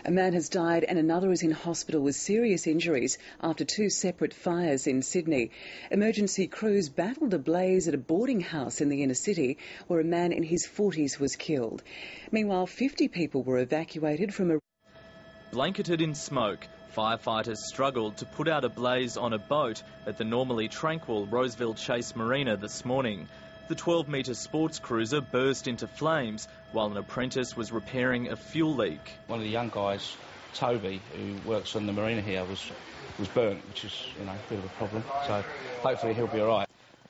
A man has died and another is in hospital with serious injuries after two separate fires in Sydney. Emergency crews battled a blaze at a boarding house in the inner city where a man in his 40s was killed. Meanwhile, 50 people were evacuated from a... Blanketed in smoke, firefighters struggled to put out a blaze on a boat at the normally tranquil Roseville Chase marina this morning. The 12-metre sports cruiser burst into flames while an apprentice was repairing a fuel leak. One of the young guys, Toby, who works on the marina here, was burnt, which is, a bit of a problem. So hopefully he'll be all right.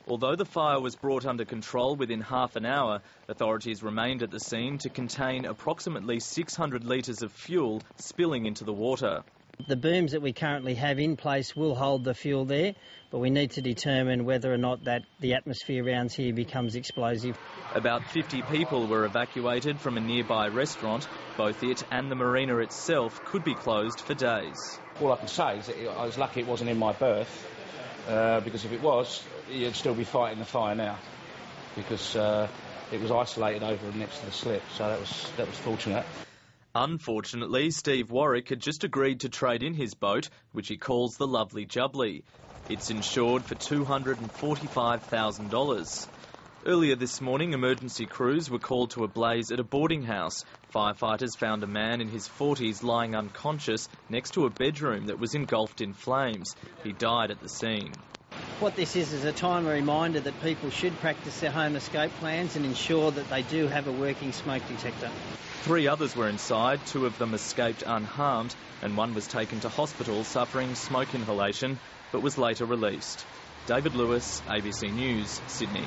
Although the fire was brought under control within half an hour, authorities remained at the scene to contain approximately 600 litres of fuel spilling into the water. The booms that we currently have in place will hold the fuel there, but we need to determine whether or not that the atmosphere around here becomes explosive. About 50 people were evacuated from a nearby restaurant. Both it and the marina itself could be closed for days. All I can say is that I was lucky it wasn't in my berth, because if it was, you'd still be fighting the fire now, because it was isolated over next to the slip, so that was fortunate. Unfortunately, Steve Warwick had just agreed to trade in his boat, which he calls the Lovely Jubbly. It's insured for $245,000. Earlier this morning, emergency crews were called to a blaze at a boarding house. Firefighters found a man in his 40s lying unconscious next to a bedroom that was engulfed in flames. He died at the scene. What this is a timely reminder that people should practice their home escape plans and ensure that they do have a working smoke detector. 3 others were inside, 2 of them escaped unharmed, and 1 was taken to hospital suffering smoke inhalation, but was later released. David Lewis, ABC News, Sydney.